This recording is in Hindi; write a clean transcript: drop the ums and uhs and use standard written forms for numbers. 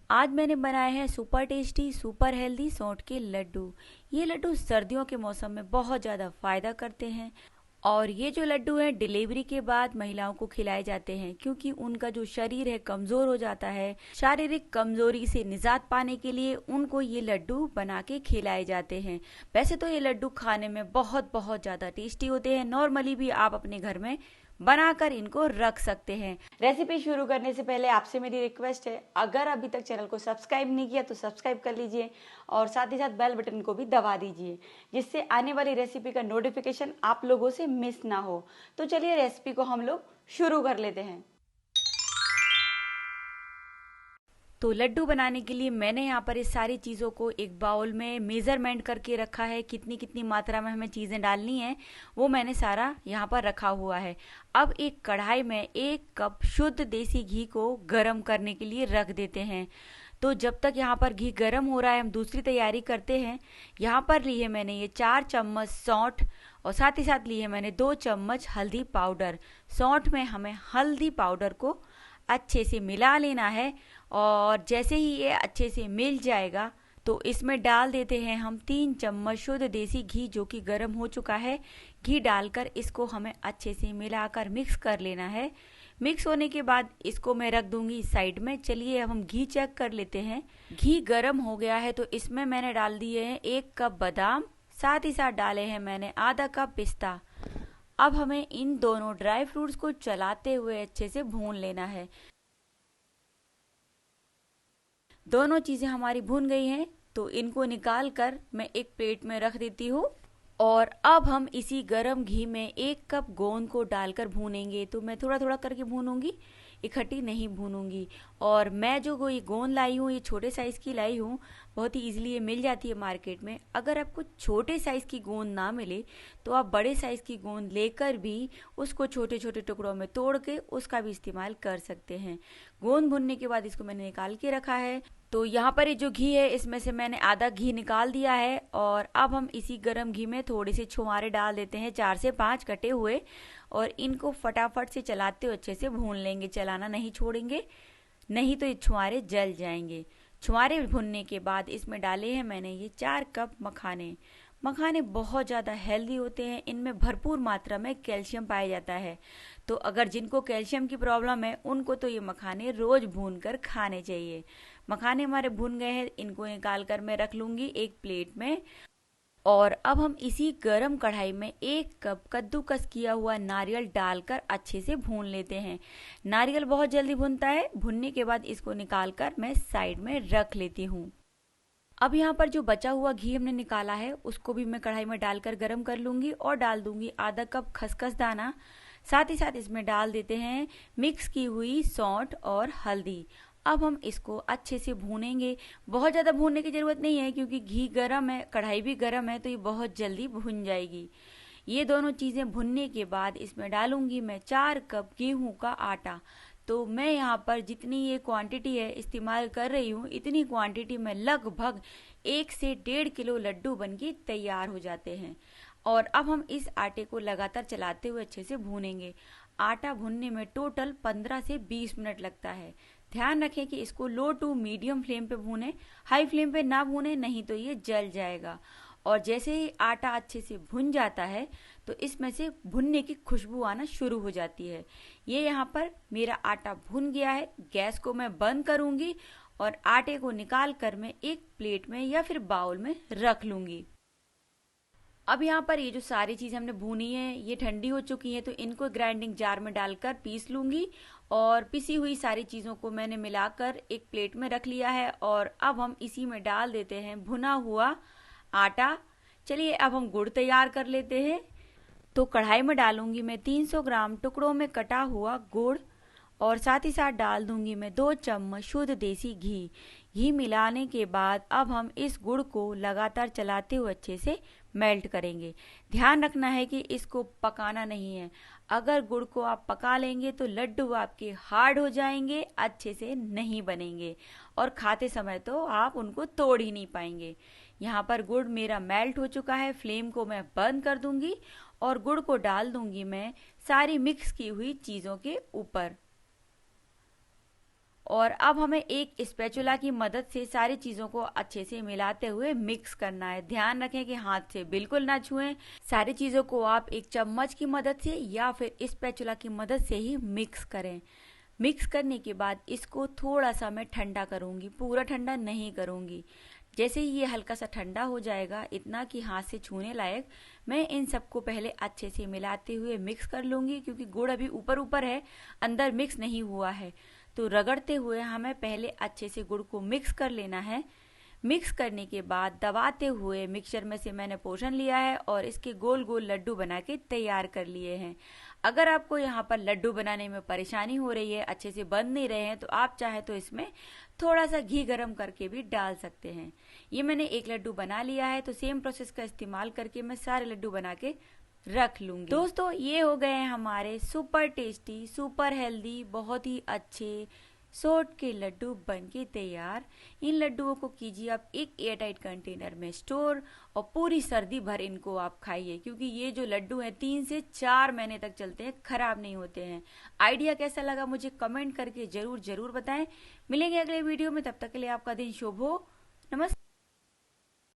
आज मैंने बनाए हैं सुपर टेस्टी सुपर हेल्दी सौंठ के लड्डू। ये लड्डू सर्दियों के मौसम में बहुत ज़्यादा फायदा करते हैं और ये जो लड्डू हैं डिलीवरी के बाद महिलाओं को खिलाए जाते हैं क्योंकि उनका जो शरीर है कमज़ोर हो जाता है। शारीरिक कमज़ोरी से निजात पाने के लिए उनको ये लड्डू बना के खिलाए जाते हैं। वैसे तो ये लड्डू खाने में बहुत बहुत ज़्यादा टेस्टी होते हैं। नॉर्मली भी आप अपने घर में बनाकर इनको रख सकते हैं। रेसिपी शुरू करने से पहले आपसे मेरी रिक्वेस्ट है, अगर अभी तक चैनल को सब्सक्राइब नहीं किया तो सब्सक्राइब कर लीजिए और साथ ही साथ बेल बटन को भी दबा दीजिए जिससे आने वाली रेसिपी का नोटिफिकेशन आप लोगों से मिस ना हो। तो चलिए रेसिपी को हम लोग शुरू कर लेते हैं। तो लड्डू बनाने के लिए मैंने यहाँ पर इस सारी चीज़ों को एक बाउल में मेज़रमेंट करके रखा है। कितनी कितनी मात्रा में हमें चीज़ें डालनी है वो मैंने सारा यहाँ पर रखा हुआ है। अब एक कढ़ाई में 1 कप शुद्ध देसी घी को गर्म करने के लिए रख देते हैं। तो जब तक यहाँ पर घी गर्म हो रहा है हम दूसरी तैयारी करते हैं। यहाँ पर ली है मैंने ये 4 चम्मच सौंठ और साथ ही साथ ली है मैंने 2 चम्मच हल्दी पाउडर। सौंठ में हमें हल्दी पाउडर को अच्छे से मिला लेना है और जैसे ही ये अच्छे से मिल जाएगा तो इसमें डाल देते हैं हम 3 चम्मच शुद्ध देसी घी जो कि गर्म हो चुका है। घी डालकर इसको हमें अच्छे से मिलाकर मिक्स कर लेना है। मिक्स होने के बाद इसको मैं रख दूंगी साइड में। चलिए अब हम घी चेक कर लेते हैं। घी गर्म हो गया है तो इसमें मैंने डाल दिए हैं 1 कप बादाम, साथ ही साथ डाले हैं मैंने आधा कप पिस्ता। अब हमें इन दोनों ड्राई फ्रूट्स को चलाते हुए अच्छे से भून लेना है। दोनों चीज़ें हमारी भून गई हैं तो इनको निकाल कर मैं एक प्लेट में रख देती हूँ और अब हम इसी गरम घी में 1 कप गोंद को डालकर भूनेंगे। तो मैं थोड़ा थोड़ा करके भूनूंगी, इकट्ठी नहीं भूनूंगी। और मैं जो ये गोंद लाई हूँ ये छोटे साइज़ की लाई हूँ, बहुत ही ईजिली ये मिल जाती है मार्केट में। अगर आपको छोटे साइज़ की गोंद ना मिले तो आप बड़े साइज़ की गोंद लेकर भी उसको छोटे छोटे टुकड़ों में तोड़ के उसका भी इस्तेमाल कर सकते हैं। गोंद भुनने के बाद इसको मैंने निकाल के रखा है। तो यहाँ पर ये जो घी है इसमें से मैंने आधा घी निकाल दिया है और अब हम इसी गरम घी में थोड़े से छुहारे डाल देते हैं, 4 से 5 कटे हुए, और इनको फटाफट से चलाते हुए अच्छे से भून लेंगे। चलाना नहीं छोड़ेंगे, नहीं तो ये छुहारे जल जाएंगे। छुहारे भुनने के बाद इसमें डाले हैं मैंने ये 4 कप मखाने। मखाने बहुत ज़्यादा हेल्दी होते हैं, इनमें भरपूर मात्रा में कैल्शियम पाया जाता है। तो अगर जिनको कैल्शियम की प्रॉब्लम है उनको तो ये मखाने रोज़ भून कर खाने चाहिए। मखाने हमारे भून गए हैं, इनको निकाल कर मैं रख लूँगी एक प्लेट में। और अब हम इसी गरम कढ़ाई में 1 कप कद्दूकस किया हुआ नारियल डालकर अच्छे से भून लेते हैं। नारियल बहुत जल्दी भुनता है। भुनने के बाद इसको निकाल कर मैं साइड में रख लेती हूँ। अब यहाँ पर जो बचा हुआ घी हमने निकाला है उसको भी मैं कढ़ाई में डालकर गरम कर लूँगी और डाल दूँगी आधा कप खसखस दाना। साथ ही साथ इसमें डाल देते हैं मिक्स की हुई सौंठ और हल्दी। अब हम इसको अच्छे से भूनेंगे। बहुत ज़्यादा भूनने की ज़रूरत नहीं है क्योंकि घी गर्म है, कढ़ाई भी गर्म है, तो ये बहुत जल्दी भुन जाएगी। ये दोनों चीज़ें भुनने के बाद इसमें डालूंगी मैं 4 कप गेहूं का आटा। तो मैं यहाँ पर जितनी ये क्वांटिटी है इस्तेमाल कर रही हूँ, इतनी क्वांटिटी में लगभग 1 से 1.5 किलो लड्डू बनके तैयार हो जाते हैं। और अब हम इस आटे को लगातार चलाते हुए अच्छे से भूनेंगे। आटा भुनने में टोटल 15 से 20 मिनट लगता है। ध्यान रखें कि इसको लो टू मीडियम फ्लेम पे भूनें, हाई फ्लेम पे ना भूनें, नहीं तो ये जल जाएगा। और जैसे ही आटा अच्छे से भुन जाता है तो इसमें से भुनने की खुशबू आना शुरू हो जाती है। ये यहाँ पर मेरा आटा भुन गया है। गैस को मैं बंद करूँगी और आटे को निकाल कर मैं एक प्लेट में या फिर बाउल में रख लूँगी। अब यहाँ पर ये जो सारी चीज़ हमने भूनी है ये ठंडी हो चुकी है तो इनको ग्राइंडिंग जार में डालकर पीस लूँगी। और पिसी हुई सारी चीज़ों को मैंने मिलाकर एक प्लेट में रख लिया है और अब हम इसी में डाल देते हैं भुना हुआ आटा। चलिए अब हम गुड़ तैयार कर लेते हैं। तो कढ़ाई में डालूंगी मैं 300 ग्राम टुकड़ों में कटा हुआ गुड़ और साथ ही साथ डाल दूंगी मैं 2 चम्मच शुद्ध देसी घी। घी मिलाने के बाद अब हम इस गुड़ को लगातार चलाते हुए अच्छे से मेल्ट करेंगे। ध्यान रखना है कि इसको पकाना नहीं है। अगर गुड़ को आप पका लेंगे तो लड्डू आपके हार्ड हो जाएंगे, अच्छे से नहीं बनेंगे और खाते समय तो आप उनको तोड़ ही नहीं पाएंगे। यहाँ पर गुड़ मेरा मेल्ट हो चुका है। फ्लेम को मैं बंद कर दूंगी और गुड़ को डाल दूंगी मैं सारी मिक्स की हुई चीज़ों के ऊपर। और अब हमें एक स्पैचुला की मदद से सारी चीजों को अच्छे से मिलाते हुए मिक्स करना है। ध्यान रखें कि हाथ से बिल्कुल ना छुएं। सारी चीजों को आप एक चम्मच की मदद से या फिर स्पैचुला की मदद से ही मिक्स करें। मिक्स करने के बाद इसको थोड़ा सा मैं ठंडा करूंगी, पूरा ठंडा नहीं करूंगी। जैसे ही ये हल्का सा ठंडा हो जाएगा, इतना कि हाथ से छूने लायक, मैं इन सबको पहले अच्छे से मिलाते हुए मिक्स कर लूंगी, क्योंकि गुड़ अभी ऊपर ऊपर है, अंदर मिक्स नहीं हुआ है। तो रगड़ते हुए हमें पहले अच्छे से गुड़ को मिक्स कर लेना है। मिक्स करने के बाद दबाते हुए मिक्सचर में से मैंने पोर्शन लिया है और इसके गोल गोल लड्डू बना के तैयार कर लिए हैं। अगर आपको यहाँ पर लड्डू बनाने में परेशानी हो रही है, अच्छे से बन नहीं रहे हैं, तो आप चाहे तो इसमें थोड़ा सा घी गरम करके भी डाल सकते हैं। ये मैंने एक लड्डू बना लिया है, तो सेम प्रोसेस का इस्तेमाल करके मैं सारे लड्डू बना के रख लूंगी। दोस्तों, ये हो गए हैं हमारे सुपर टेस्टी, सुपर हेल्दी, बहुत ही अच्छे सोट के लड्डू बनके तैयार। इन लड्डुओं को कीजिए आप एक एयरटाइट कंटेनर में स्टोर और पूरी सर्दी भर इनको आप खाइए, क्योंकि ये जो लड्डू हैं 3 से 4 महीने तक चलते हैं, खराब नहीं होते हैं। आइडिया कैसा लगा मुझे कमेंट करके जरूर जरूर बताएं। मिलेंगे अगले वीडियो में, तब तक के लिए आपका दिन शुभ हो। नमस्ते।